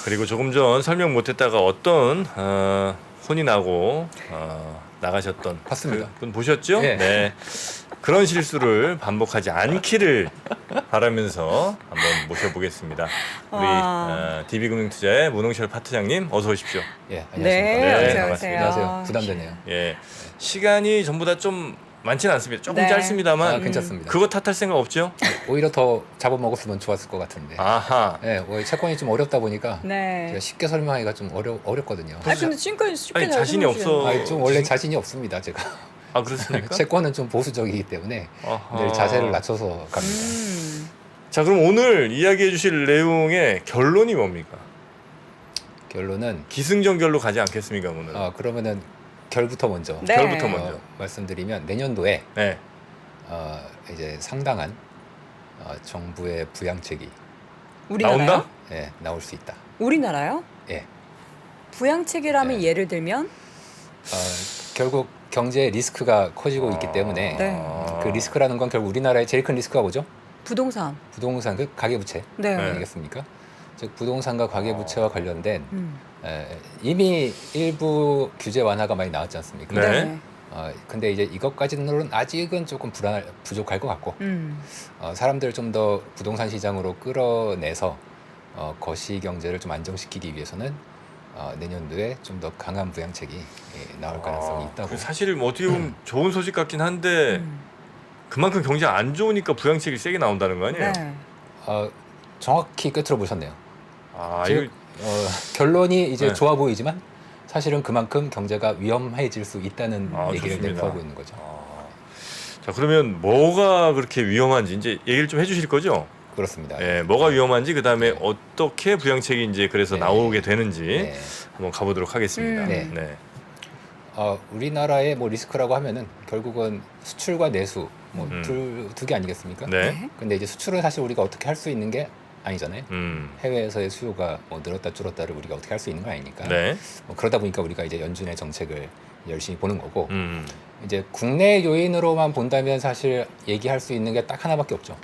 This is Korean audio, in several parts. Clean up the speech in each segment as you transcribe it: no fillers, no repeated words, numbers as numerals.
그리고 조금 전 설명 못했다가 어떤 혼이 나고 나가셨던 봤습니다. 그분 보셨죠? 예. 네. 그런 실수를 반복하지 않기를 바라면서 한번 모셔보겠습니다. 우리 DB금융투자의 문홍철 파트장님 어서 오십시오. 예, 안녕하십니까. 네, 어서 반갑습니다. 오세요. 안녕하세요. 부담되네요. 예. 시간이 전부 다 좀 많지는 않습니다. 조금 네. 짧습니다만 괜찮습니다. 그거 탓할 생각 없죠? 오히려 더 잡아먹었으면 좋았을 것 같은데. 아하. 예, 오히려 채권이 좀 어렵다 보니까 네. 제가 쉽게 설명하기가 좀 어렵거든요. 근데 지금까지 쉽게 아니, 잘 자신이 설명해 없어. 좀 원래 자신이 없습니다, 제가. 아 그렇습니까? 채권은 좀 보수적이기 때문에 아하. 늘 자세를 낮춰서 갑니다. 자 그럼 오늘 이야기해 주실 내용의 결론이 뭡니까? 결론은 기승전결로 가지 않겠습니까 오늘? 그러면은 결부터 먼저 네. 결부터 먼저. 말씀드리면 내년도에 네. 이제 상당한 정부의 부양책이 우리나라요? 나온다? 나올 수 있다. 우리나라요? 예. 부양책이라면 네. 예를 들면 결국 경제 리스크가 커지고 있기 때문에 네. 그 리스크라는 건 결국 우리나라의 제일 큰 리스크가 뭐죠? 부동산. 부동산, 그 가계부채 네. 아니겠습니까? 즉 부동산과 가계부채와 관련된 음. 이미 일부 규제 완화가 많이 나왔지 않습니까? 네. 근데 이제 이것까지는 아직은 조금 부족할 것 같고 사람들을 좀 더 부동산 시장으로 끌어내서 거시 경제를 좀 안정시키기 위해서는 내년도에 좀 더 강한 부양책이 나올 가능성이 있다고. 그 사실 뭐 어떻게 보면 좋은 소식 같긴 한데 그만큼 경제가 안 좋으니까 부양책이 세게 나온다는 거 아니에요? 네. 정확히 꿰뚫어 보셨네요. 아 즉, 이거 결론이 이제 네. 좋아 보이지만 사실은 그만큼 경제가 위험해질 수 있다는 얘기를 좋습니다. 내포하고 있는 거죠. 자 그러면 뭐가 그렇게 위험한지 이제 얘기를 좀 해주실 거죠? 그렇습니다. 예, 뭐가 위험한지 그 다음에 네. 어떻게 부양책이 이제 그래서 네. 나오게 되는지 네. 한번 가보도록 하겠습니다. 네. 네. 우리나라의 뭐 리스크라고 하면은 결국은 수출과 내수 뭐 두 개 아니겠습니까? 네. 근데 이제 수출은 사실 우리가 어떻게 할 수 있는 게 아니잖아요. 음. 해외에서의 수요가 뭐 늘었다 줄었다를 우리가 어떻게 할 수 있는 건 아니니까. 네. 그러다 보니까 우리가 이제 연준의 정책을 열심히 보는 거고 음. 이제 국내 요인으로만 본다면 사실 얘기할 수 있는 게 딱 하나밖에 없죠.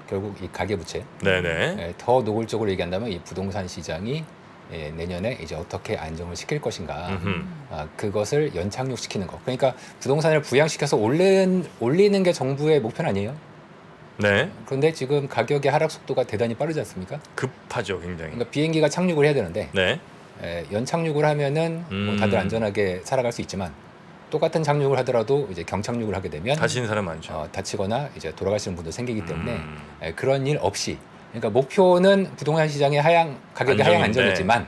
결국 이 가계부채. 네네. 더 노골적으로 얘기한다면 이 부동산 시장이 내년에 이제 어떻게 안정을 시킬 것인가. 음흠. 그것을 연착륙시키는 거. 그러니까 부동산을 부양시켜서 올리는 게 정부의 목표는 아니에요. 네. 그런데 지금 가격의 하락 속도가 대단히 빠르지 않습니까? 급하죠, 굉장히. 그러니까 비행기가 착륙을 해야 되는데 네. 연착륙을 하면은 뭐 다들 안전하게 살아갈 수 있지만 똑같은 착륙을 하더라도 이제 경착륙을 하게 되면 다치는 사람 많죠. 다치거나 이제 돌아가시는 분도 생기기 때문에 음. 그런 일 없이 그러니까 목표는 부동산 시장의 가격의 하향 안정이지만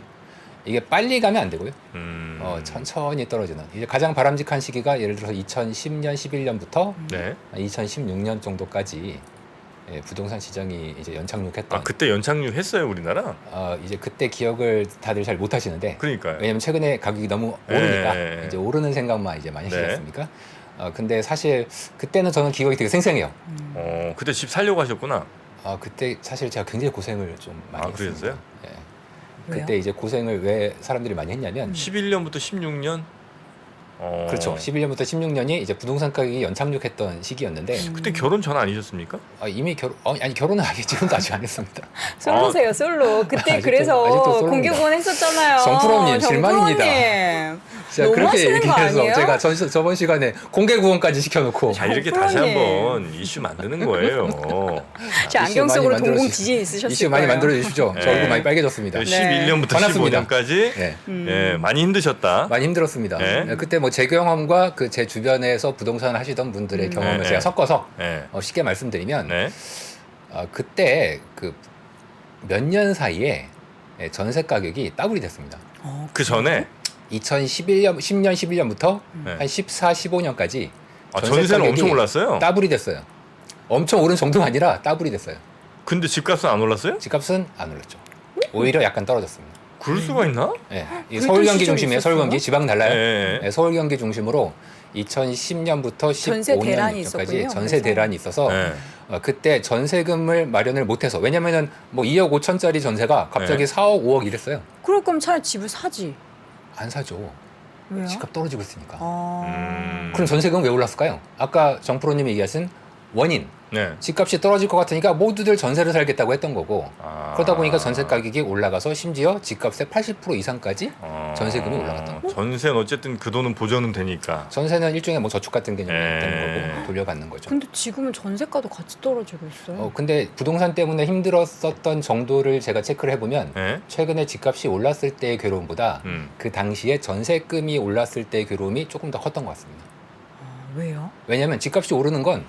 이게 빨리 가면 안 되고요. 천천히 떨어지는. 이제 가장 바람직한 시기가 예를 들어서 2010년, 11년부터 네. 2016년 정도까지 부동산 시장이 이제 연착륙했던. 아 그때 연착륙했어요, 우리나라? 이제 그때 기억을 다들 잘 못 하시는데. 그러니까요. 왜냐면 최근에 가격이 너무 오르니까 네. 이제 오르는 생각만 이제 많이 하시지 네. 않습니까? 근데 사실 그때는 저는 기억이 되게 생생해요. 그때 집 살려고 하셨구나. 그때 사실 제가 굉장히 고생을 좀 많이 했어요. 그러셨어요? 그때 이제 고생을 왜 사람들이 많이 했냐면 11년부터 16년? 그렇죠. 11년부터 16년이 이제 부동산 가격이 연착륙했던 시기였는데 그때 결혼 전 아니셨습니까? 이미 결혼은 아직 지금도 아직 안 했습니다. 솔로세요, 솔로. 그때 아직도 그래서 솔로입니다. 공개구원 했었잖아요. 정프로님, 실망입니다. 정프로님. 제가 너무 그렇게 하시는 거 얘기해서 아니에요? 제가 저번 시간에 공개 구원까지 시켜놓고 자 이렇게 다시 프로님. 한번 이슈 만드는 거예요. 제 안경 이슈 많이 속으로 만들어주시- 동공 지진 있으셨을 이슈 많이 거예요. 만들어 주십시오. 저 네. 얼굴 많이 빨개졌습니다. 11년부터 화났습니다. 15년까지 네. 많이 힘드셨다. 많이 힘들었습니다. 네. 그때 뭐 제 경험과 그 제 주변에서 부동산 하시던 분들의 경험을 네, 제가 네. 섞어서 네. 쉽게 말씀드리면 네. 그때 그 몇 년 사이에 전세 가격이 따블이 됐습니다. 그 전에 2011년, 10년, 11년부터 네. 한 14, 15년까지 전세는 엄청 올랐어요. 따블이 됐어요. 엄청 오른 정도가 아니라 따블이 됐어요. 근데 집값은 안 올랐어요? 집값은 안 올랐죠. 오히려 약간 떨어졌습니다. 그럴 수가 있나? 네. 이 그랬던 서울 경기 시절이 중심이에요. 서울 있었어요? 경기 지방 달라요. 네. 네, 서울 경기 중심으로 2010년부터 전세 대란이 15년까지 있었군요, 전세 그래서. 대란이 있어서 네. 그때 전세금을 마련을 못해서 왜냐면은 뭐 2억 5천짜리 전세가 갑자기 네. 4억 5억 이랬어요. 그럴 거면 차라리 집을 사지. 안 사죠. 왜요? 집값 떨어지고 있으니까. 아. 그럼 전세금 왜 올랐을까요? 아까 정프로님이 얘기하신 원인 네. 집값이 떨어질 것 같으니까 모두들 전세를 살겠다고 했던 거고 아. 그러다 보니까 전세 가격이 올라가서 심지어 집값의 80% 이상까지 전세금이 올라갔던 거죠. 전세는 어쨌든 그 돈은 보전은 되니까. 전세는 일종의 뭐 저축 같은 개념이 예. 되는 거고 돌려받는 거죠. 근데 지금은 전세가도 같이 떨어지고 있어요. 근데 부동산 때문에 힘들었었던 정도를 제가 체크를 해보면 예? 최근에 집값이 올랐을 때의 괴로움보다 그 당시에 전세금이 올랐을 때의 괴로움이 조금 더 컸던 것 같습니다. 왜요? 왜냐하면 집값이 오르는 건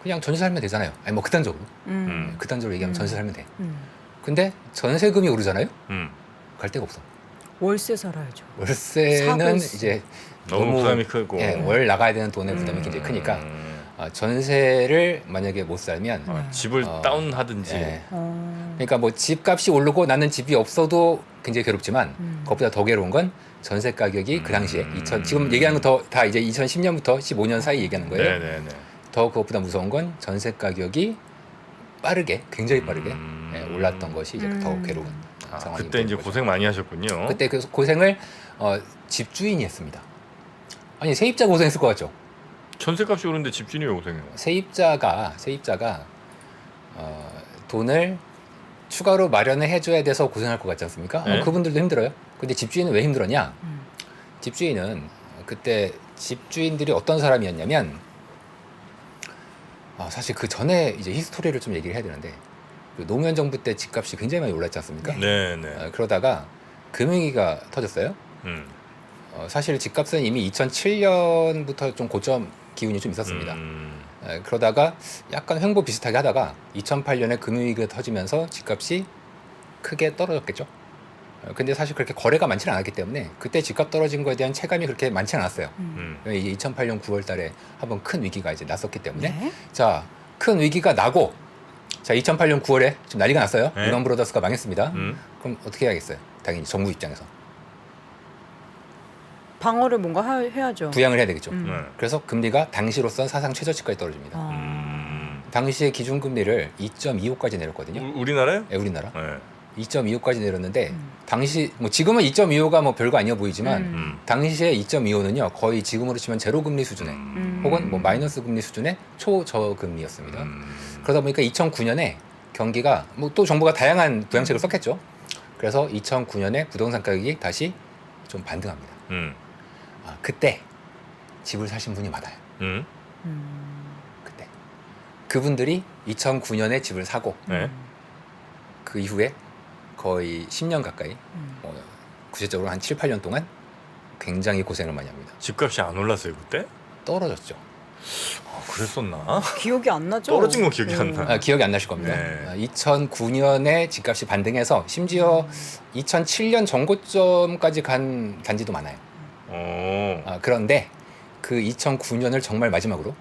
그냥 전세 살면 되잖아요. 아니 뭐 극단적으로 극단적으로 얘기하면 전세 살면 돼. 근데 전세금이 오르잖아요. 갈 데가 없어. 월세 살아야죠. 사고 월세는 있어. 이제 너무 부담이 크고. 예, 월 나가야 되는 돈의 부담이 굉장히 크니까 전세를 만약에 못 살면 집을 다운하든지. 예, 어. 그러니까 뭐 집값이 오르고 나는 집이 없어도 굉장히 괴롭지만 그것보다 더 괴로운 건 전세 가격이 그 당시에 지금 얘기하는 거 다 이제 2010년부터 15년 사이 얘기하는 거예요. 네네네. 더 그것보다 무서운 건 전세 가격이 굉장히 빠르게 올랐던 것이 이제 더 괴로운 상황이 그때 이제 거죠. 고생 많이 하셨군요. 그때 그 고생을 집주인이 했습니다. 아니 세입자가 고생했을 것 같죠? 전세값이 오르는데 집주인이 왜 고생해요? 세입자가 돈을 추가로 마련을 해줘야 돼서 고생할 것 같지 않습니까? 네. 그분들도 힘들어요. 근데 집주인은 왜 힘들었냐? 집주인은 그때 집주인들이 어떤 사람이었냐면 사실 그 전에 이제 히스토리를 좀 얘기를 해야 되는데 그 노무현 정부 때 집값이 굉장히 많이 올랐지 않습니까? 네네. 그러다가 금융위기가 터졌어요. 음. 사실 집값은 이미 2007년부터 좀 고점 기운이 좀 있었습니다. 그러다가 약간 횡보 비슷하게 하다가 2008년에 금융위기가 터지면서 집값이 크게 떨어졌겠죠. 근데 사실 그렇게 거래가 많지는 않았기 때문에 그때 집값 떨어진 거에 대한 체감이 그렇게 많지는 않았어요. 이게 2008년 9월 달에 한번 큰 위기가 이제 났었기 때문에 네. 자, 큰 위기가 나고 자, 2008년 9월에 지금 난리가 났어요. 네. 리먼 브라더스가 망했습니다. 음. 그럼 어떻게 해야겠어요? 당연히 정부 입장에서 방어를 뭔가 해야죠. 부양을 해야 되겠죠. 음. 네. 그래서 금리가 당시로선 사상 최저치까지 떨어집니다. 당시에 기준금리를 2.25까지 내렸거든요. 우리나라요? 우리나라 네. 2.25까지 내렸는데 당시 뭐 지금은 2.25가 뭐 별거 아니어 보이지만 당시에 2.25는요 거의 지금으로 치면 제로 금리 수준의 혹은 뭐 마이너스 금리 수준의 초저금리였습니다. 그러다 보니까 2009년에 경기가 뭐 또 정부가 다양한 부양책을 썼겠죠. 그래서 2009년에 부동산 가격이 다시 좀 반등합니다. 그때 집을 사신 분이 많아요. 그때 그분들이 2009년에 집을 사고 네. 그 이후에 거의 10년 가까이 구체적으로 한 7, 8년 동안 굉장히 고생을 많이 합니다. 집값이 안 올랐어요 그때? 떨어졌죠. 그랬었나? 기억이 안 나죠? 떨어진 건 기억이 안 나. 기억이 안 나실 겁니다. 네. 2009년에 집값이 반등해서 심지어 2007년 전고점까지 간 단지도 많아요. 그런데 그 2009년을 정말 마지막으로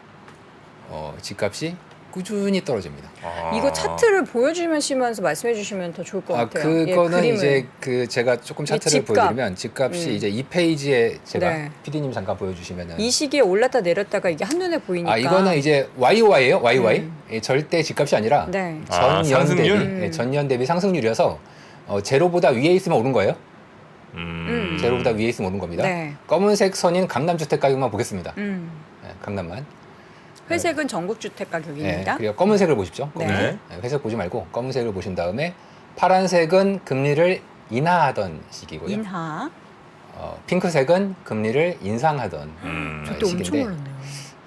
집값이 꾸준히 떨어집니다. 이거 차트를 보여주시면서 말씀해 주시면 더 좋을 것 같아요. 그거는 그림을. 이제 그 제가 조금 차트를 집값. 보여드리면 집값이 이제 이 페이지에 제가 네. PD님 잠깐 보여주시면은 이 시기에 올랐다 내렸다가 이게 한눈에 보이니까. 이거는 이제 YOY예요. YY. 절대 집값이 아니라 네. 전년 상승률? 대비 전년 대비 상승률이어서 제로보다 위에 있으면 오른 거예요. 제로보다 위에 있으면 오른 겁니다. 네. 검은색 선인 강남 주택 가격만 보겠습니다. 강남만. 회색은 전국 주택 가격입니다. 그리고 검은색을 보십시오. 네. 검은색. 회색 보지 말고 검은색을 보신 다음에 파란색은 금리를 인하하던 시기고요. 인하. 핑크색은 금리를 인상하던 그때 엄청 시기인데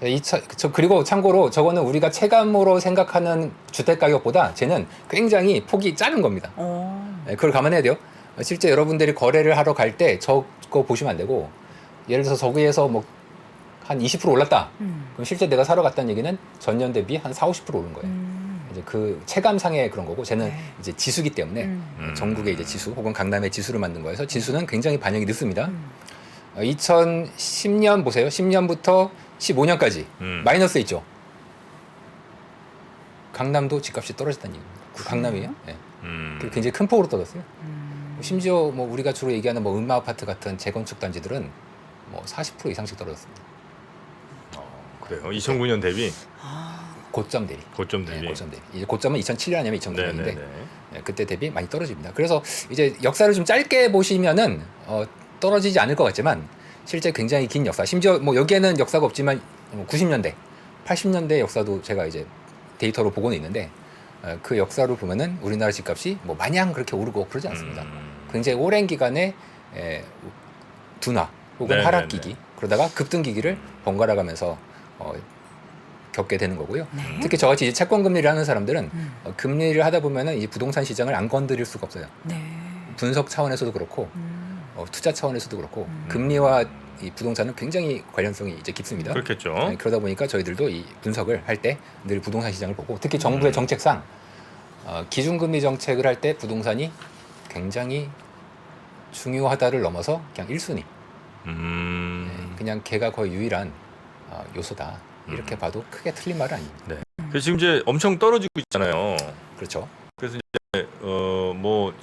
올랐네요. 그리고 참고로 저거는 우리가 체감으로 생각하는 주택 가격보다 쟤는 굉장히 폭이 작은 겁니다. 그걸 감안해야 돼요. 실제 여러분들이 거래를 하러 갈 때 저거 보시면 안 되고 예를 들어서 저기에서 뭐 한 20% 올랐다. 그럼 실제 내가 사러 갔다는 얘기는 전년 대비 한 4, 50% 오른 거예요. 이제 그 체감상의 그런 거고 쟤는 네. 이제 지수기 때문에 전국의 이제 지수 혹은 강남의 지수를 만든 거여서 지수는 굉장히 반영이 늦습니다. 2010년 보세요. 10년부터 15년까지 마이너스 있죠. 강남도 집값이 떨어졌다는 얘기입니다. 강남이에요. 네. 그리고 굉장히 큰 폭으로 떨어졌어요. 심지어 뭐 우리가 주로 얘기하는 뭐 음마 아파트 같은 재건축 단지들은 뭐 40% 이상씩 떨어졌습니다. 그래요. 2009년 대비 고점 대비. 고점 대비. 고점 대비. 이제 고점은 2007년 아니면 2009년인데 네네네. 그때 대비 많이 떨어집니다. 그래서 이제 역사를 좀 짧게 보시면은 떨어지지 않을 것 같지만 실제 굉장히 긴 역사. 심지어 뭐 여기에는 역사가 없지만 90년대 80년대 역사도 제가 이제 데이터로 보고는 있는데 그 역사로 보면은 우리나라 집값이 뭐 마냥 그렇게 오르고 그러지 않습니다. 굉장히 오랜 기간에 둔화 혹은 네네네. 하락기기 그러다가 급등기기를 번갈아 가면서 겪게 되는 거고요. 네. 특히 저같이 이제 채권 금리를 하는 사람들은 금리를 하다 보면은 이 부동산 시장을 안 건드릴 수가 없어요. 네. 분석 차원에서도 그렇고 투자 차원에서도 그렇고 금리와 이 부동산은 굉장히 관련성이 이제 깊습니다. 그렇겠죠. 그러다 보니까 저희들도 이 분석을 할 때 늘 부동산 시장을 보고 특히 정부의 정책상 기준금리 정책을 할 때 부동산이 굉장히 중요하다를 넘어서 그냥 1순위 그냥 걔가 거의 유일한 요소다 이렇게 봐도 크게 틀린 말은 아닙니다. 네. 그래서 지금 이제 엄청 떨어지고 있잖아요. 그렇죠. 그래서 이제 뭐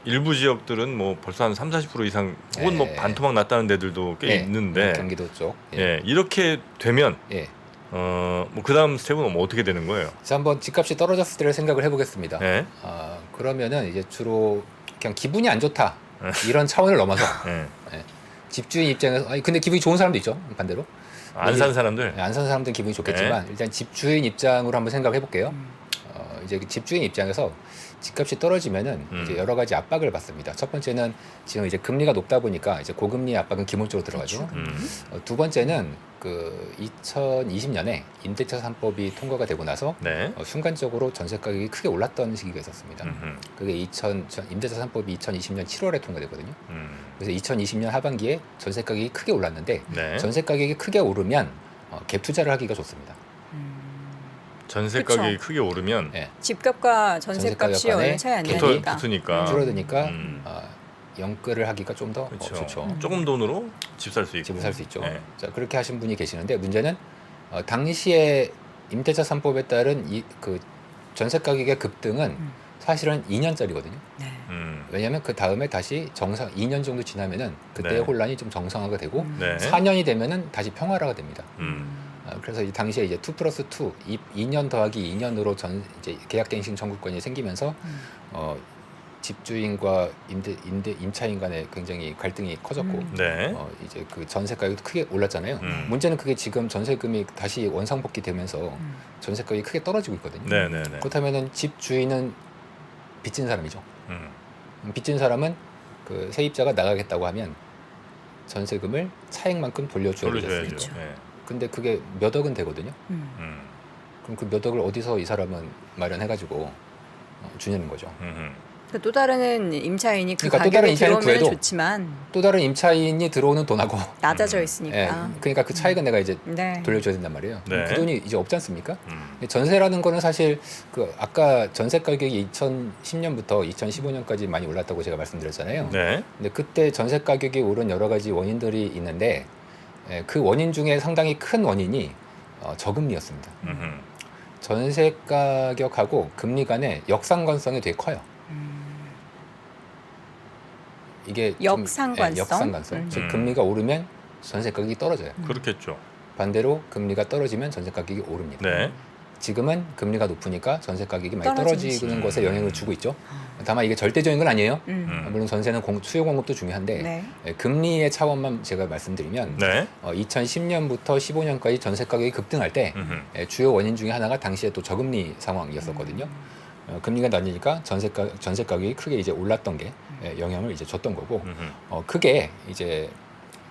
일부 지역들은 뭐 벌써 한 30-40% 이상 혹은 뭐 예. 반토막 났다는 데들도 꽤 있는데 경기도 쪽. 예, 이렇게 되면 예. 뭐 그다음 스텝은 뭐 어떻게 되는 거예요? 그래서 한번 집값이 떨어졌을 때를 생각을 해보겠습니다. 예. 그러면은 이제 주로 그냥 기분이 안 좋다 이런 차원을 넘어서 예. 집주인 입장에서 근데 기분이 좋은 사람도 있죠 반대로. 안 산 사람들. 안 산 사람들은 기분이 좋겠지만 일단 집주인 입장으로 한번 생각해 볼게요. 이제 집주인 입장에서 집값이 떨어지면은 이제 여러 가지 압박을 받습니다. 첫 번째는 지금 이제 금리가 높다 보니까 이제 고금리 압박은 기본적으로 들어가죠. 두 번째는 그 2020년에 임대차 3법이 통과가 되고 나서 네. 순간적으로 전세 가격이 크게 올랐던 시기가 있었습니다. 그게 임대차 3법이 2020년 7월에 통과되거든요. 그래서 2020년 하반기에 전세 가격이 크게 올랐는데 네. 전세 가격이 크게 오르면 갭 투자를 하기가 좋습니다. 전세 그쵸. 가격이 크게 오르면 예. 집값과 전세값이 전세 가격 얼마 차이 안 간에 나니까. 붙으니까. 줄어드니까 영끌을 하기가 좀 더 그렇죠. 좋죠. 조금 돈으로 집 살 수 있고. 집을 살 수 있죠. 예. 자 그렇게 하신 분이 계시는데 문제는 당시에 임대차 3법에 따른 그 전세 가격의 급등은 사실은 2년짜리거든요. 네. 왜냐하면 그 다음에 다시 2년 정도 지나면은 그때 네. 혼란이 좀 정상화가 되고 네. 4년이 되면은 다시 평화화가 됩니다. 그래서 이 당시에 이제 2+2 2년 더하기 2년으로 이제 계약갱신 청구권이 생기면서 집주인과 임차인 간에 굉장히 갈등이 커졌고 네. 이제 그 전세 가격도 크게 올랐잖아요. 문제는 그게 지금 전세금이 다시 원상복귀 되면서 전세 가격이 크게 떨어지고 있거든요. 네, 네, 네. 그렇다면은 집주인은 빚진 사람이죠. 빚진 사람은 그 세입자가 나가겠다고 하면 전세금을 차액만큼 돌려줘야 돌려줘야죠. 되죠. 예. 근데 그게 몇 억은 되거든요. 음. 그럼 그 몇 억을 어디서 이 사람은 마련해가지고 주냐는 거죠. 그러니까 또 다른 임차인이 그 그러니까 또 다른 가격에 임차인을 들어오면 구해도 좋지만 또 다른 임차인이 들어오는 돈하고 낮아져 있으니까. 예, 그러니까 그 차익은 내가 이제 네. 돌려줘야 된단 말이에요. 네. 그 돈이 이제 없지 않습니까? 근데 전세라는 거는 사실 그 아까 전세 가격이 2010년부터 2015년까지 많이 올랐다고 제가 말씀드렸잖아요. 네. 근데 그때 전세 가격이 오른 여러 가지 원인들이 있는데 그 원인 중에 상당히 큰 원인이 저금리였습니다. 전세 가격하고 금리 간의 역상관성이 되게 커요. 이게 좀, 역상관성? 역상관성. 즉 금리가 오르면 전세 가격이 떨어져요. 그렇겠죠. 반대로 금리가 떨어지면 전세 가격이 오릅니다. 네. 지금은 금리가 높으니까 전세 가격이 많이 떨어지지. 떨어지는 것에 영향을 주고 있죠. 다만 이게 절대적인 건 아니에요. 물론 전세는 수요 공급도 중요한데 네. 금리의 차원만 제가 말씀드리면 네. 2010년부터 15년까지 전세 가격이 급등할 때 주요 원인 중에 하나가 당시에 또 저금리 상황이었었거든요. 금리가 낮으니까 전세 가격이 크게 이제 올랐던 게 영향을 이제 줬던 거고 크게 이제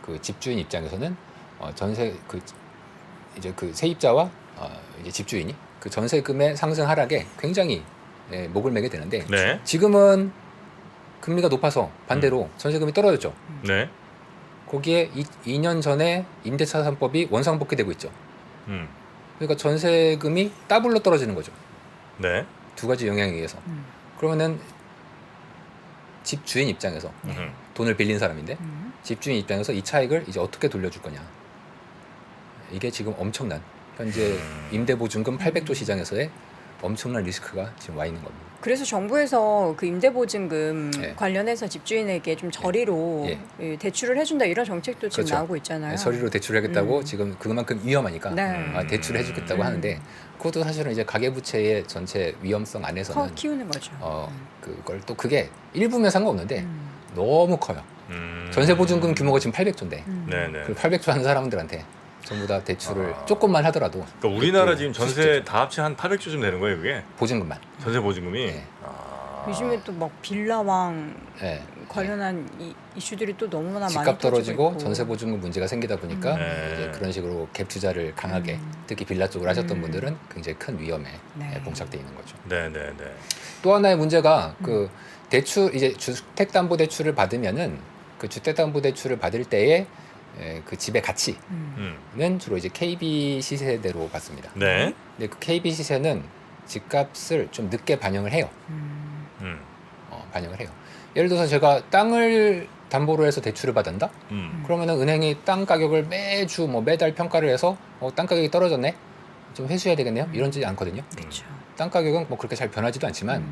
그 집주인 입장에서는 전세 이제 그 세입자와 이제 집주인이 그 전세금의 상승 하락에 굉장히 목을 매게 되는데 네. 지금은 금리가 높아서 반대로 전세금이 떨어졌죠. 네. 거기에 2년 전에 임대차 3법이 원상복귀되고 있죠. 음. 그러니까 전세금이 더블로 떨어지는 거죠. 네. 두 가지 영향에 의해서. 그러면은 집주인 입장에서 돈을 빌린 사람인데 집주인 입장에서 이 차익을 이제 어떻게 돌려줄 거냐. 이게 지금 엄청난 현재 임대보증금 800조 시장에서의 엄청난 리스크가 지금 와 있는 겁니다. 그래서 정부에서 그 임대보증금 네. 관련해서 집주인에게 좀 저리로 예. 대출을 해준다 이런 정책도 지금 그렇죠. 나오고 있잖아요. 서류로 대출하겠다고 지금 그만큼 위험하니까 네. 대출을 해주겠다고 하는데 그것도 사실은 이제 가계부채의 전체 위험성 안에서는 키우는 거죠. 그걸 또 그게 일부면 상관없는데 너무 커요. 전세보증금 규모가 지금 800조인데 네네. 그 800조 하는 사람들한테 전부 다 대출을 조금만 하더라도 그러니까 우리나라 또 지금 전세 수십조 다 합치 한 800조쯤 되는 거예요, 그게? 보증금만. 전세 보증금이? 네. 요즘에 또 막 빌라왕 네. 관련한 이슈들이 또 너무나 많이 집값 터지고 떨어지고 있고. 전세 보증금 문제가 생기다 보니까 네. 이제 그런 식으로 갭 투자를 강하게 특히 빌라 쪽을 하셨던 분들은 굉장히 큰 위험에 네. 봉착돼 있는 거죠. 네네네. 또 하나의 문제가 그 대출 이제 주택담보대출을 받으면은 그 주택담보대출을 받을 때에 그 집의 가치는 주로 이제 KB 시세대로 받습니다. 네. 근데 그 KB 시세는 집값을 좀 늦게 반영을 해요. 음. 반영을 해요. 예를 들어서 제가 땅을 담보로 해서 대출을 받는다? 그러면은 은행이 땅 가격을 매주 뭐 매달 평가를 해서 땅 가격이 떨어졌네? 좀 회수해야 되겠네요? 이런지 않거든요. 그렇죠. 땅 가격은 뭐 그렇게 잘 변하지도 않지만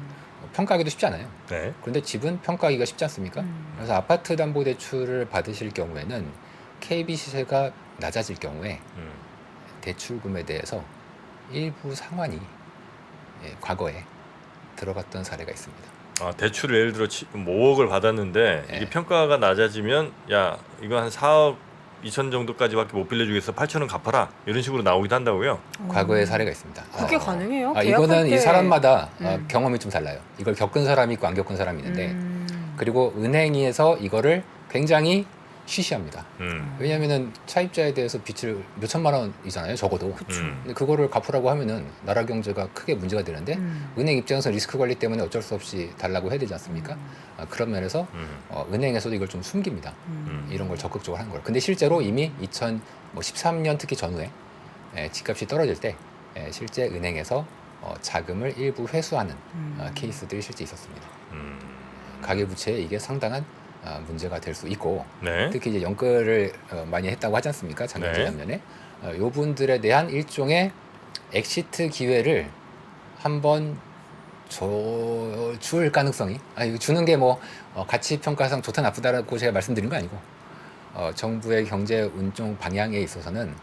평가하기도 쉽지 않아요. 네. 그런데 집은 평가하기가 쉽지 않습니까? 그래서 아파트 담보 대출을 받으실 경우에는 KB 시세가 낮아질 경우에 대출금에 대해서 일부 상환이 과거에 들어갔던 사례가 있습니다. 아, 대출을 예를 들어 5억을 받았는데 네. 이게 평가가 낮아지면 야 이거 한 4억 2천 정도까지밖에 못 빌려주겠어 8천원 갚아라 이런 식으로 나오기도 한다고요? 과거의 사례가 있습니다. 그게 가능해요? 이거는 계약할 이 때- 사람마다 경험이 좀 달라요. 이걸 겪은 사람이 있고 안 겪은 사람이 있는데 그리고 은행에서 이거를 굉장히 쉬쉬합니다. 왜냐하면은 차입자에 대해서 빚을 몇 천만 원이잖아요, 적어도. 근데 그거를 갚으라고 하면은 나라 경제가 크게 문제가 되는데 은행 입장에서 리스크 관리 때문에 어쩔 수 없이 달라고 해야 되지 않습니까? 그런 면에서 은행에서도 이걸 좀 숨깁니다. 이런 걸 적극적으로 하는 거예요. 근데 실제로 이미 2013년 특히 전후에 집값이 떨어질 때 실제 은행에서 자금을 일부 회수하는 케이스들이 실제 있었습니다. 가계부채에 이게 상당한 문제가 될 수 있고 네. 특히 이제 연끌을 많이 했다고 하지 않습니까? 작년 네. 재작년에 요 분들에 대한 일종의 엑시트 기회를 한번 줄 가능성이 이거 주는 게 뭐 가치 평가상 좋다 나쁘다라고 제가 말씀드린 거 아니고 정부의 경제 운용 방향에 있어서는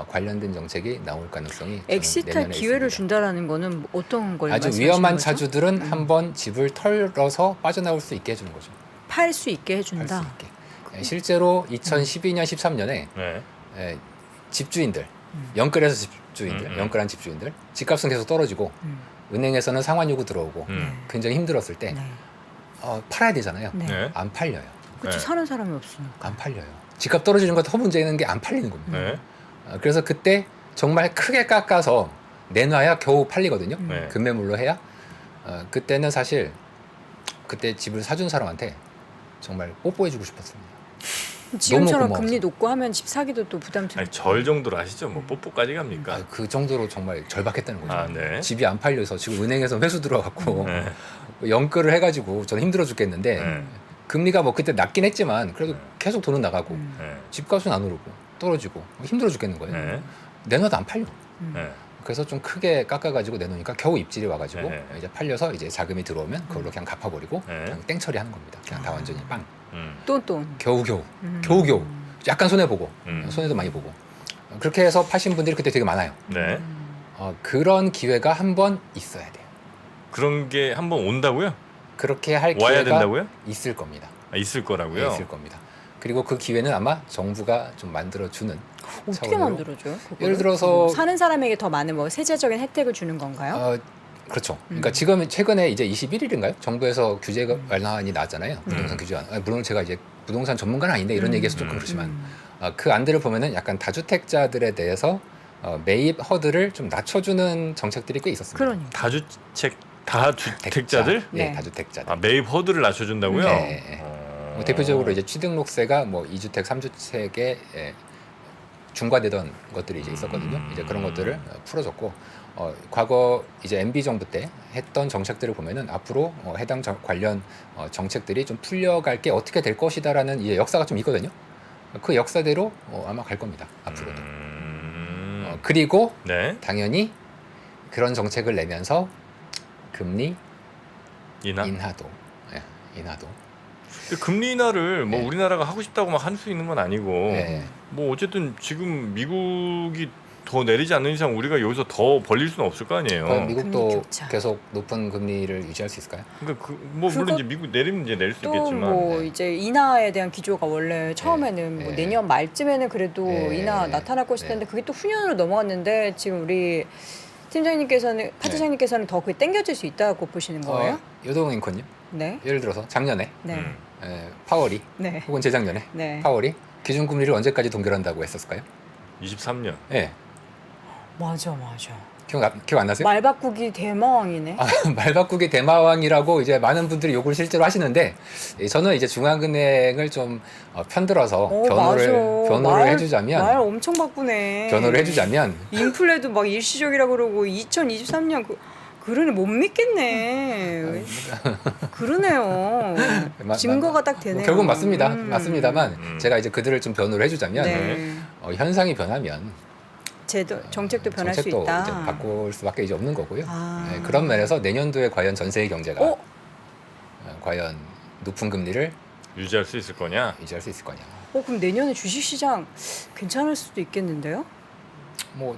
관련된 정책이 나올 가능성이 저는 엑시트할 내년에 기회를 있습니다. 준다라는 거는 어떤 걸 아주 말씀하시는 위험한 거죠? 차주들은 한번 집을 털어서 빠져나올 수 있게 해주는 거죠. 팔 수 있게 할 수 해준다. 있게. 실제로 2012년, 13년에 네. 집주인들, 연끌해서 집주인들, 연끌한 집주인들, 집값은 계속 떨어지고 은행에서는 상환 요구 들어오고 굉장히 힘들었을 때 네. 팔아야 되잖아요. 네. 네. 안 팔려요. 그렇죠. 네. 사는 사람이 없으니까. 안 팔려요. 집값 떨어지는 것 더 문제는 게 안 팔리는 겁니다. 네. 그래서 그때 정말 크게 깎아서 내놔야 겨우 팔리거든요. 네. 급매물로 해야. 그때는 사실 그때 집을 사준 사람한테 정말 뽀뽀해주고 싶었습니다. 지금처럼 고마워서. 금리 높고 하면 집 사기도 또 부담스럽고. 아니 절 정도로 하시죠. 뭐 뽀뽀까지 갑니까? 그 정도로 정말 절박했다는 거죠. 아, 네. 집이 안 팔려서 지금 은행에서 회수 들어갔고 네. 연끌을 해가지고 저는 힘들어 죽겠는데 네. 금리가 뭐 그때 낮긴 했지만 그래도 계속 돈은 나가고 네. 집값은 안 오르고 떨어지고 힘들어 죽겠는 거예요. 네. 내놔도 안 팔려. 네. 그래서 좀 크게 깎아가지고 내놓으니까 겨우 입질이 와가지고 네. 이제 팔려서 이제 자금이 들어오면 그걸로 그냥 갚아버리고 네. 그냥 땡처리 하는 겁니다. 그냥 다 완전히 빵. 또. 겨우겨우 약간 손해보고 손해도 많이 보고 그렇게 해서 파신 분들이 그때 되게 많아요. 네. 그런 기회가 한 번 있어야 돼요. 그런 게 한번 온다고요? 그렇게 할 와야 기회가 된다고요? 있을 겁니다. 아, 있을 거라고요? 있을 겁니다. 그리고 그 기회는 아마 정부가 좀 만들어주는 어떻게 차원으로. 만들어줘요? 그거를? 예를 들어서 사는 사람에게 더 많은 뭐 세제적인 혜택을 주는 건가요? 그렇죠. 그러니까 지금 최근에 이제 21일인가요? 정부에서 규제 완화안이 나왔잖아요. 부동산 규제안. 물론 제가 이제 부동산 전문가는 아닌데 이런 얘기해서 조금 그렇지만 그 안들을 보면은 약간 다주택자들에 대해서 매입 허들을 좀 낮춰주는 정책들이 꽤 있었습니다. 그러니까. 다주택자들? 네, 네. 다주택자들. 아, 매입 허들을 낮춰준다고요? 네. 뭐 대표적으로 이제 취등록세가 뭐 2주택, 3주택에 중과되던 것들이 이제 있었거든요. 이제 그런 것들을 풀어줬고 과거 이제 MB 정부 때 했던 정책들을 보면은 앞으로 해당 관련 정책들이 좀 풀려갈 게 어떻게 될 것이다라는 이제 역사가 좀 있거든요. 그 역사대로 아마 갈 겁니다. 앞으로도. 그리고 네. 당연히 그런 정책을 내면서 금리 인하. 인하도. 근데 금리 인하를 뭐 네. 우리나라가 하고 싶다고 막 할 수 있는 건 아니고 네. 뭐 어쨌든 지금 미국이 더 내리지 않는 이상 우리가 여기서 더 벌릴 수는 없을 거 아니에요. 과연 미국도 금리 격차. 계속 높은 금리를 유지할 수 있을까요? 그러니까 물론 이제 미국 내리면 이제 내릴 수 또 있겠지만 뭐 네. 이제 인하에 대한 기조가 원래 처음에는 뭐 네. 내년 말쯤에는 그래도 네. 인하 나타날 것이 네. 었는데 그게 또 후년으로 넘어갔는데 지금 우리 팀장님께서는 파트장님께서는 더 그게 땡겨질 수 있다고 보시는 거예요? 요동 앵커님 네. 예를 들어서 작년에 네. 파월이 네. 혹은 재작년에 네. 파월이 기준금리를 언제까지 동결한다고 했었을까요? 23년. 예. 맞아. 기억 안 나세요? 말 바꾸기 대마왕이네. 말 바꾸기 대마왕이라고 이제 많은 분들이 욕을 실제로 하시는데 저는 이제 중앙은행을 좀 편들어서 변호를 말 해주자면 엄청 바꾸네. 변호를 해주자면 인플레도 막 일시적이라고 그러고 2023년 그러네 못 믿겠네. 그러네요. 증거가 딱 되네요. 결국 맞습니다만 제가 이제 그들을 좀 변호를 해주자면 네. 현상이 변하면 정책도 변할 수 정책도 있다. 이제 바꿀 수밖에 이제 없는 거고요. 아. 네, 그런 면에서 내년도에 과연 전 세계 경제가 어? 과연 높은 금리를 유지할 수 있을 거냐? 유지할 수 있을 거냐. 그럼 내년에 주식시장 괜찮을 수도 있겠는데요? 뭐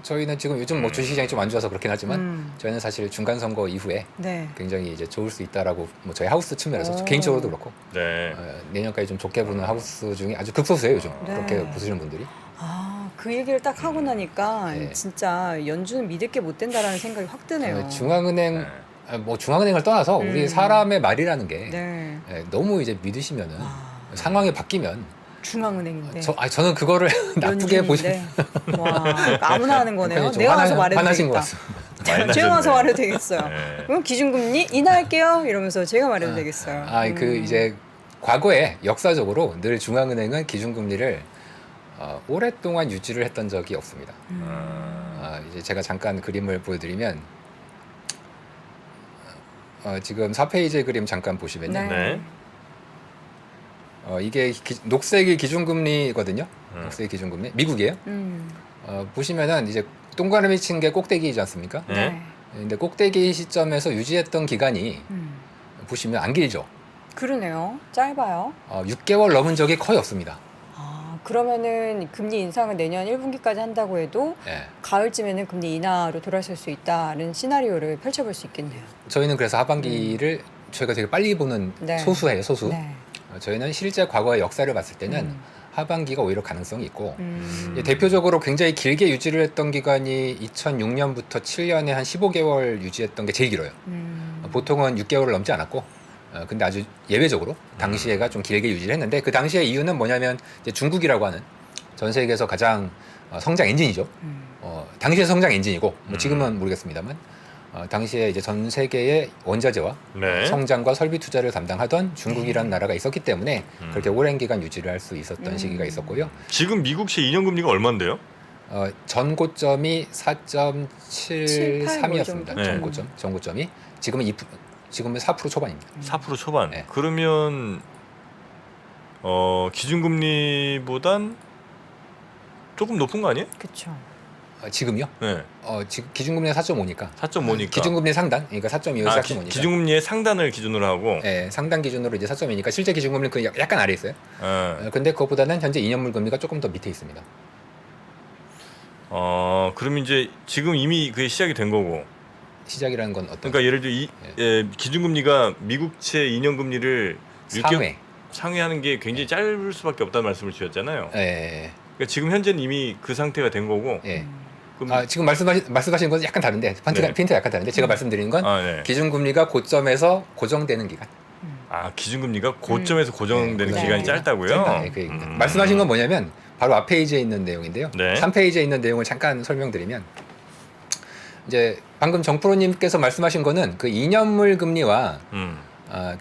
저희는 지금 요즘 뭐 주식시장이 좀 안 좋아서 그렇긴 하지만 저희는 사실 중간 선거 이후에 네. 굉장히 이제 좋을 수 있다라고 뭐 저희 하우스 측면에서 오. 개인적으로도 그렇고 네. 내년까지 좀 좋게 보는 하우스 중에 아주 극소수예요 요즘 네. 그렇게 보시는 분들이. 그 얘기를 딱 하고 나니까 네. 진짜 연준은 믿을 게 못 된다라는 생각이 확 드네요. 중앙은행 뭐 중앙은행을 떠나서 우리 사람의 말이라는 게 네. 너무 이제 믿으시면은 상황이 바뀌면 중앙은행인데. 저는 그거를 나쁘게 보시면 연준인데. 와, 아무나 하는 거네요. 좀 내가 와서 말해도 화나신 것 되겠다. 같습니다. 많이 제가 와서 나셨네. 말해도 되겠어요. 네. 그럼 기준금리 인하할게요. 이러면서 제가 말해도 되겠어요. 그 이제 과거에 역사적으로 늘 중앙은행은 기준금리를 오랫동안 유지를 했던 적이 없습니다. 이제 제가 잠깐 그림을 보여드리면 지금 4페이지 그림 잠깐 보시면요. 네. 네. 이게 녹색이 기준금리거든요. 녹색이 기준금리 미국이에요. 보시면은 이제 동그라미 친 게 꼭대기이지 않습니까? 네. 근데 꼭대기 시점에서 유지했던 기간이 보시면 안 길죠. 그러네요. 짧아요. 6개월 넘은 적이 거의 없습니다. 그러면은 금리 인상을 내년 1분기까지 한다고 해도 예. 가을쯤에는 금리 인하로 돌아설 수 있다는 시나리오를 펼쳐볼 수 있겠네요. 저희는 그래서 하반기를 저희가 되게 빨리 보는 네. 소수예요, 소수. 네. 저희는 실제 과거의 역사를 봤을 때는 하반기가 오히려 가능성이 있고 음. 대표적으로 굉장히 길게 유지를 했던 기간이 2006년부터 7년에 한 15개월 유지했던 게 제일 길어요. 보통은 6개월을 넘지 않았고 근데 아주 예외적으로 당시에가 좀 길게 유지를 했는데 그 당시의 이유는 뭐냐면 이제 중국이라고 하는 전 세계에서 가장 성장 엔진이죠. 당시의 성장 엔진이고 뭐 지금은 모르겠습니다만 당시에 이제 전 세계의 원자재와 네. 성장과 설비 투자를 담당하던 중국이라는 나라가 있었기 때문에 그렇게 오랜 기간 유지를 할 수 있었던 시기가 있었고요. 지금 미국시 2년 금리가 얼마인데요? 전 고점이 4.73이었습니다. 정도? 네. 전 고점이 지금은 4% 초반입니다. 4% 초반. 네. 그러면 기준금리보단 조금 높은 거 아니에요? 그렇죠. 지금요? 네. 지금 기준금리가 4.5니까 4.5니까. 기준금리 상단, 그러니까 4.25에서 4.5니까 기준금리의 상단을 기준으로 하고. 네, 상단 기준으로 이제 4.2니까 실제 기준금리는 그 약간 아래 있어요. 근데 그것보다는 현재 2년물 금리가 조금 더 밑에 있습니다. 그럼 이제 지금 이미 그게 시작이 된 거고. 시작이라는 건 어떤 그러니까 예를 들어 기준금리가 미국채 2년 금리를 상회하는 게 굉장히 짧을 수밖에 없다는 말씀을 주셨잖아요. 예. 그러니까 지금 현재는 이미 그 상태가 된 거고. 예. 그럼 지금 말씀하신 건 약간 다른데 핀트가 약간 다른데 제가 말씀드리는 건 네. 기준금리가 고점에서 고정되는 기간. 기준금리가 고점에서 고정되는 네. 기간이 네. 짧다고요? 네, 그 얘기입니다. 말씀하신 건 뭐냐면 바로 앞 페이지에 있는 내용인데요. 네. 3페이지에 있는 내용을 잠깐 설명드리면 이제 방금 정프로님께서 말씀하신 거는 그 2년물 금리와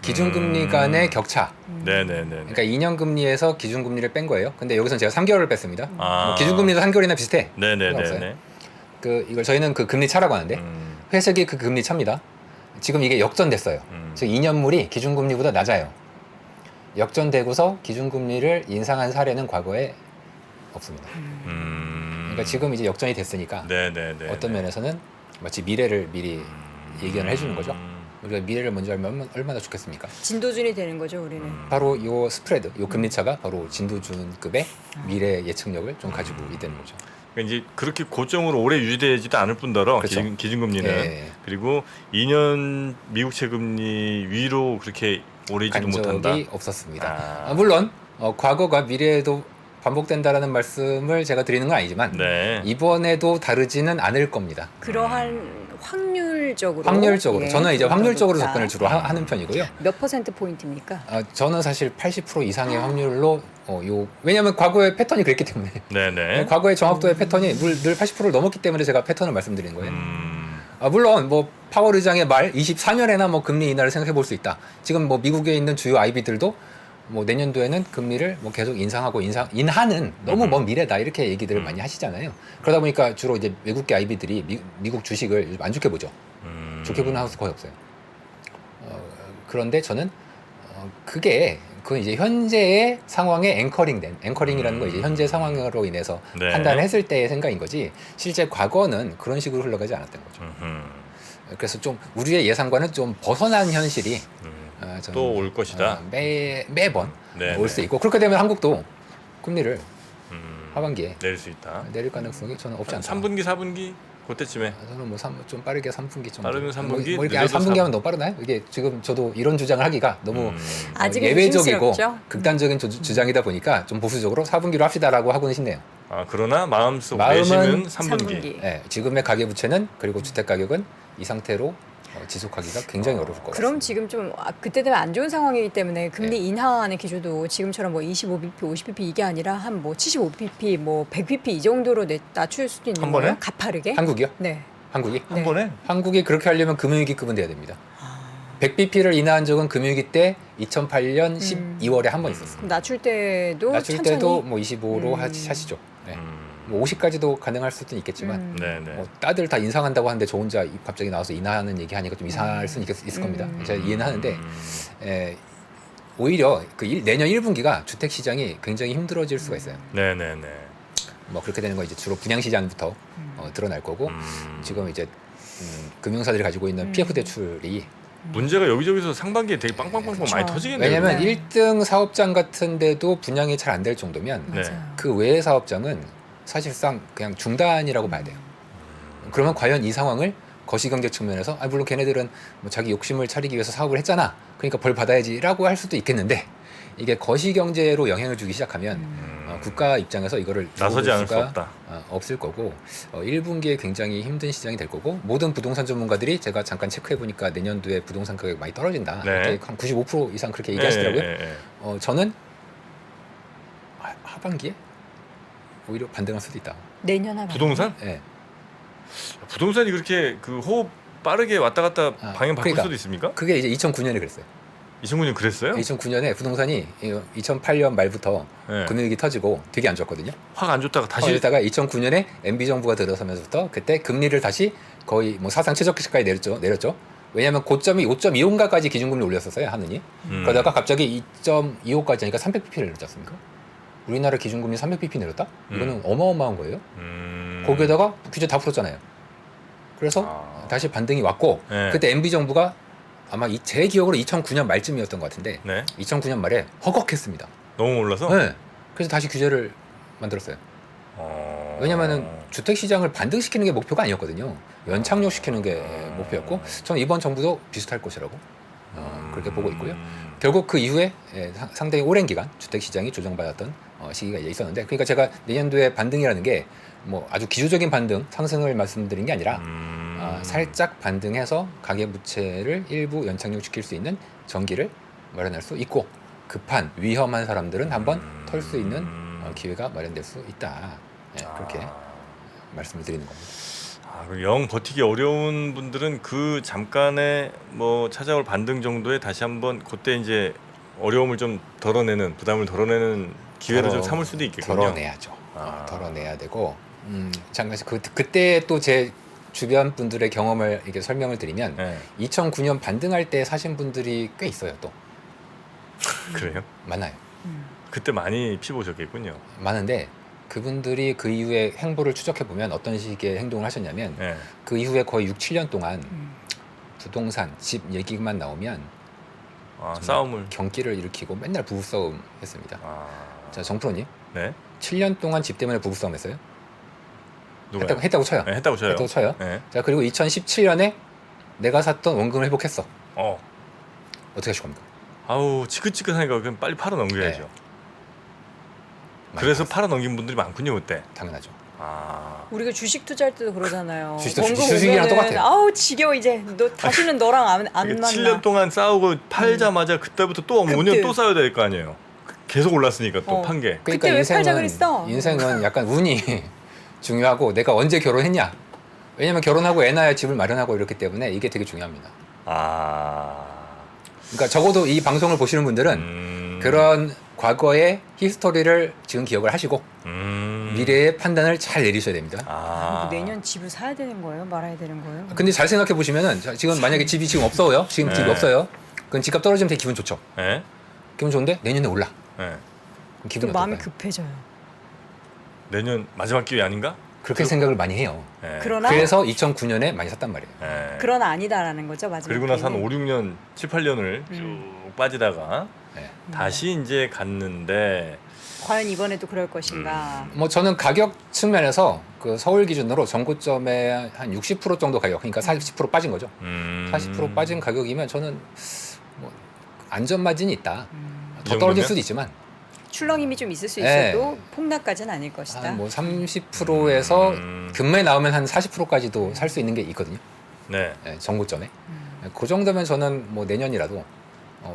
기준금리 간의 격차. 네네네. 그러니까 2년 금리에서 기준금리를 뺀 거예요. 근데 여기서는 제가 3개월을 뺐습니다. 아. 뭐 기준금리도 3개월이나 비슷해. 네네네. 이걸 저희는 그 금리 차라고 하는데 회색이 그 금리 차입니다. 지금 이게 역전됐어요. 즉 2년물이 기준금리보다 낮아요. 역전되고서 기준금리를 인상한 사례는 과거에 없습니다. 그러니까 지금 이제 역전이 됐으니까 네네네. 어떤 면에서는 마치 미래를 미리 예견을 해주는 거죠. 우리가 미래를 먼저 알면 얼마나 좋겠습니까? 진도준이 되는 거죠, 우리는. 바로 요 스프레드, 요 금리 차가 바로 진도준급의 미래 예측력을 좀 가지고 있다는 거죠. 그러니까 이제 그렇게 고점으로 오래 유지되지도 않을 뿐더러 그렇죠. 기준금리는 예. 그리고 2년 미국채 금리 위로 그렇게 오래 있지도 간 못한다. 적이 없었습니다. 아. 물론 과거가 미래에도 반복된다라는 말씀을 제가 드리는 건 아니지만 네. 이번에도 다르지는 않을 겁니다. 그러한 확률적으로 확률적으로 예, 저는 이제 그런 확률적으로 거다. 접근을 주로 하는 편이고요. 몇 퍼센트 포인트입니까? 저는 사실 80% 이상의 확률로 왜냐하면 과거의 패턴이 그랬기 때문에 네네. 과거의 정확도의 패턴이 늘 80%를 넘었기 때문에 제가 패턴을 말씀드린 거예요. 음. 물론 뭐 파월 의장의 말 24년에나 뭐 금리 인하를 생각해 볼 수 있다. 지금 뭐 미국에 있는 주요 IB들도 뭐 내년도에는 금리를 뭐 계속 인상하고 인하는 너무 먼 미래다 이렇게 얘기들을 많이 하시잖아요. 그러다 보니까 주로 이제 외국계 IB들이 미국 주식을 요즘 안 좋게 보죠. 좋게 보는 하우스 거의 없어요. 그런데 저는 그건 이제 현재의 상황에 앵커링이라는 건 이제 현재 상황으로 인해서 네. 판단을 했을 때의 생각인 거지 실제 과거는 그런 식으로 흘러가지 않았던 거죠. 그래서 좀 우리의 예상과는 좀 벗어난 현실이 저는, 또 올 것이다. 매번 네, 올 수 있고 그렇게 되면 한국도 금리를 음. 하반기에 내릴 수 있다. 내릴 가능성이 저는 없지 않다. 3분기, 4분기 그때쯤에. 저는 뭐 좀 빠르게 3분기 정도. 빠르면 3분기, 뭐 이렇게 늦어도 3분기 하면 너무 빠르나요? 이게 지금 저도 이런 주장을 하기가 너무 아직은 예외적이고 조심스럽죠? 극단적인 주장이다 보니까 좀 보수적으로 4분기로 합시다라고 하고는 싶네요. 그러나 마음속 마음은 내심은 3분기. 네, 지금의 가계 부채는 그리고 주택 가격은 이 상태로 지속하기가 굉장히 어려울 것 같습니다. 그럼 지금 좀 그때 되면 안 좋은 상황이기 때문에 금리 인하하는 기조도 지금처럼 뭐 25bp, 50bp 이게 아니라 한 뭐 75bp, 뭐 100bp 이 정도로 낮출 수도 있는 한 번에? 거예요? 가파르게? 한국이요? 네. 한국이? 한 번에? 한국이 그렇게 하려면 금융위기급은 돼야 됩니다. 100bp를 인하한 적은 금융위기 때 2008년 12월에 한 번 있었어요. 그럼 낮출 때도 낮출 천천히 때도 뭐 25로 하시죠. 네. 뭐 50까지도 가능할 수도 있겠지만 네네. 뭐 다들 다 인상한다고 하는데 저 혼자 갑자기 나와서 인하하는 얘기 하니까 좀 이상할 수는 있을 겁니다. 제가 이해는 하는데 오히려 내년 1분기가 주택 시장이 굉장히 힘들어질 수가 있어요. 네네네. 뭐 그렇게 되는 건 이제 주로 분양 시장부터 드러날 거고 지금 이제 금융사들이 가지고 있는 PF 대출이 문제가 여기저기서 상반기에 되게 빵빵빵빵 많이 그렇죠. 터지겠네요. 왜냐면 네. 1등 사업장 같은데도 분양이 잘 안 될 정도면 네. 맞아요. 그 외의 사업장은 사실상 그냥 중단이라고 봐야 돼요. 그러면 과연 이 상황을 거시경제 측면에서 물론 걔네들은 뭐 자기 욕심을 차리기 위해서 사업을 했잖아. 그러니까 벌 받아야지라고 할 수도 있겠는데 이게 거시경제로 영향을 주기 시작하면 국가 입장에서 이거를 나서지 않을 수 수가 없다. 없을 거고 1분기에 굉장히 힘든 시장이 될 거고 모든 부동산 전문가들이 제가 잠깐 체크해 보니까 내년도에 부동산 가격 많이 떨어진다. 네. 이렇게 한 95% 이상 그렇게 얘기하시더라고요. 네. 저는 하반기에 오히려 반등할 수도 있다. 내년 하반기. 부동산? 네. 부동산이 그렇게 그 호흡 빠르게 왔다 갔다 방향 바꿀 그러니까 수도 있습니까? 그게 이제 2009년에 그랬어요. 2009년 그랬어요? 2009년에 부동산이 2008년 말부터 네. 금융위기 터지고 되게 안 좋았거든요. 확 안 좋다가 다시 그러다가 2009년에 MB 정부가 들어서면서부터 그때 금리를 다시 거의 뭐 사상 최저치까지 내렸죠. 왜냐하면 고점이 5.25인가까지 기준금리 올렸었어요 하느니. 그러다가 갑자기 2.25까지 하니까 300bp를 내렸지 않습니까? 우리나라 기준금리 300bp 내렸다? 이거는 어마어마한 거예요. 거기에다가 규제 다 풀었잖아요. 그래서 다시 반등이 왔고 네. 그때 MB 정부가 아마 제 기억으로 2009년 말쯤이었던 것 같은데 네. 2009년 말에 허걱했습니다. 너무 올라서? 네. 그래서 다시 규제를 만들었어요. 왜냐면은 주택 시장을 반등시키는 게 목표가 아니었거든요. 연착륙시키는 게 목표였고 저는 이번 정부도 비슷할 것이라고 그렇게 보고 있고요. 결국 그 이후에 상당히 오랜 기간 주택 시장이 조정받았던 시기가 이제 있었는데 그러니까 제가 내년도에 반등이라는 게 뭐 아주 기초적인 반등 상승을 말씀드린 게 아니라 살짝 반등해서 가계부채를 일부 연착륙시킬 수 있는 전기를 마련할 수 있고 급한 위험한 사람들은 한번 털 수 있는 기회가 마련될 수 있다. 그렇게 말씀을 드리는 겁니다. 그럼 영 버티기 어려운 분들은 그 잠깐의 뭐 찾아올 반등 정도에 다시 한번 그때 이제 어려움을 좀 덜어내는 부담을 덜어내는 기회를 좀 삼을 수도 있겠군요. 덜어내야죠. 덜어내야 되고 잠깐 그때 또 제 주변 분들의 경험을 이렇게 설명을 드리면 네. 2009년 반등할 때 사신 분들이 꽤 있어요. 또 그래요? 많아요. 그때 많이 피보셨겠군요. 많은데 그분들이 그 이후에 행보를 추적해 보면 어떤 식의 행동을 하셨냐면 네. 그 이후에 거의 6, 7년 동안 부동산, 집 얘기만 나오면 싸움을. 경기를 일으키고 맨날 부부싸움 했습니다. 자, 정프로님 네. 7년 동안 집 때문에 부부싸움 했어요? 누가요? 했다고 쳐요. 네, 했다고 쳐요. 했다고 쳐요. 네. 자, 그리고 2017년에 내가 샀던 원금을 회복했어. 어떻게 하실 겁니까? 아우 지긋지긋하니까 그냥 빨리 팔아 넘겨야죠. 네. 그래서 팔아 넘긴 분들이 많군요 그때. 당연하죠. 아 우리가 주식 투자할 때도 그러잖아요. 주식이랑 오면은 똑같아요. 아우 지겨워 이제 너 다시는 너랑 안 이게 만나. 7년 동안 싸우고 팔자마자 그때부터 또 급등. 5년 또 싸워야 될 거 아니에요. 계속 올랐으니까 또 판 게. 그때 왜 팔자 그랬어? 인생은 약간 운이 중요하고 내가 언제 결혼했냐. 왜냐면 결혼하고 애 낳아야 집을 마련하고 이렇기 때문에 이게 되게 중요합니다. 아. 그러니까 적어도 이 방송을 보시는 분들은 그런 과거의 히스토리를 지금 기억을 하시고 미래의 판단을 잘 내리셔야 됩니다. 아. 내년 집을 사야 되는 거예요? 말아야 되는 거예요? 근데 잘 생각해 보시면은 지금 만약에 집이 지금 없어요. 지금 집이 네. 없어요. 그럼 집값 떨어지면 되게 기분 좋죠. 예? 기분 좋은데 내년에 올라. 예. 그럼 또 기분이 마음이 어떨까요? 급해져요. 내년 마지막 기회 아닌가? 그렇게 생각을 많이 해요. 예. 그러나 그래서 2009년에 많이 샀단 말이에요. 예. 그러나 아니다라는 거죠 마지막. 그리고 나서 한 기회는. 5, 6년, 7, 8년을 쭉 빠지다가 네. 다시 이제 갔는데 과연 이번에도 그럴 것인가? 뭐 저는 가격 측면에서 그 서울 기준으로 전고점의 한 60% 정도 가격, 그러니까 40% 빠진 거죠. 40% 빠진 가격이면 저는 뭐 안전 마진이 있다. 이 더 떨어질 정도면? 수도 있지만 출렁임이 좀 있을 수 네. 있어도 폭락까지는 아닐 것이다. 한 뭐 30%에서 금매 나오면 한 40%까지도 살 수 있는 게 있거든요. 네. 네, 전고점에. 그 정도면 저는 뭐 내년이라도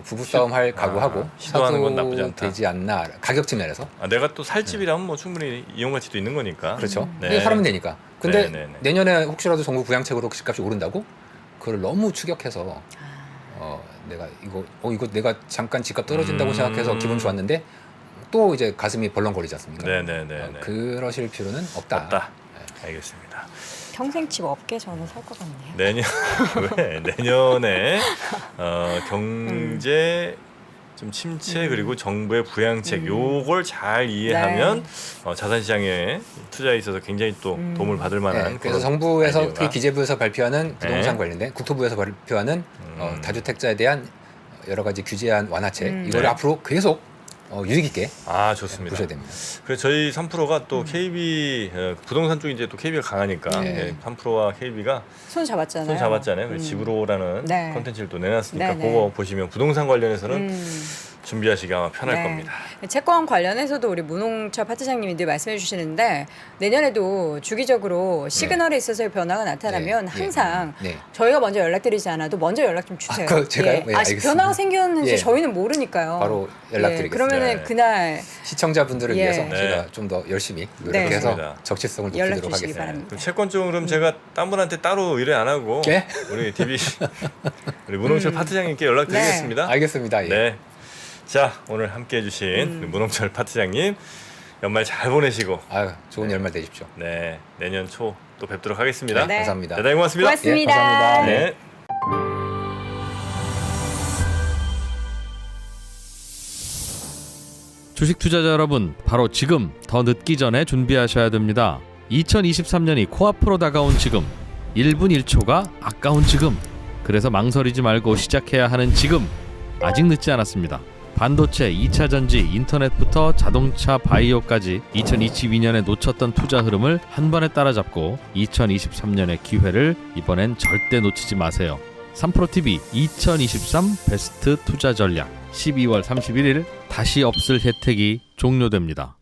부부싸움 할 각오하고 시도하는 건 사도 나쁘지 않다. 되지 않나 가격 측면에서. 아, 내가 또 살 집이라면 뭐 충분히 이용 가치도 있는 거니까. 그렇죠. 네. 이게 사면 되니까. 근데 네, 네, 네. 내년에 혹시라도 정부 부양책으로 집값이 오른다고 그걸 너무 추격해서 내가 이거 내가 잠깐 집값 떨어진다고 생각해서 기분 좋았는데 또 이제 가슴이 벌렁거리지 않습니까? 네네네. 그러실 필요는 없다. 없다. 알겠습니다. 평생 집 없게 저는 살 것 같네요. 내년 왜 내년에 경제 좀 침체 그리고 정부의 부양책 요걸 잘 이해하면 자산시장에 투자에 있어서 굉장히 또 도움을 받을 만한 네, 그래서 그런 정부에서 아이디어가. 특히 기재부에서 발표하는 부동산 네. 관련된 국토부에서 발표하는 다주택자에 대한 여러 가지 규제안 완화책 이걸 네. 앞으로 계속 유익 있게 아 좋습니다. 보셔야 됩니다. 그래서 저희 3프로가 또 KB 부동산 쪽이 이제 또 KB가 강하니까 네. 3프로와 KB가 손 잡았잖아요. 손 잡았잖아요. 그래서 집으로라는 네. 콘텐츠를 또 내놨으니까 네, 네. 그거 보시면 부동산 관련해서는 준비하시기 아마 편할 네. 겁니다. 채권 관련해서도 우리 문홍철 파트장님이 늘 말씀해 주시는데 내년에도 주기적으로 시그널에 있어서의 변화가 나타나면 네. 항상 네. 저희가 먼저 연락드리지 않아도 먼저 연락 좀 주세요. 그 제가요? 네, 알겠습니다. 변화가 생겼는지 예. 저희는 모르니까요. 바로 연락드리겠습니다. 그러면은 네. 그날 시청자분들을 예. 위해서 네. 제가 좀 더 열심히 노력해서 맞습니다. 적시성을 연락 높이도록 주시기 하겠습니다. 바랍니다. 그럼 채권 쪽은 그럼 제가 딴 분한테 따로 의뢰 안 하고 예? 우리 DB 우리 문홍철 파트장님께 연락드리겠습니다. 알겠습니다. 예. 네. 자 오늘 함께해 주신 우리 문홍철 파트장님 연말 잘 보내시고 아유, 좋은 연말 되십시오. 네 내년 초 또 뵙도록 하겠습니다. 네. 감사합니다. 대단히 고맙습니다. 고맙습니다. 예, 감사합니다. 네. 주식 투자자 여러분, 바로 지금 더 늦기 전에 준비하셔야 됩니다. 2023년이 코앞으로 다가온 지금, 1분 1초가 아까운 지금, 그래서 망설이지 말고 시작해야 하는 지금, 아직 늦지 않았습니다. 반도체, 2차 전지, 인터넷부터 자동차, 바이오까지 2022년에 놓쳤던 투자 흐름을 한 번에 따라잡고 2023년의 기회를 이번엔 절대 놓치지 마세요. 3프로TV 2023 베스트 투자 전략 12월 31일 다시 없을 혜택이 종료됩니다.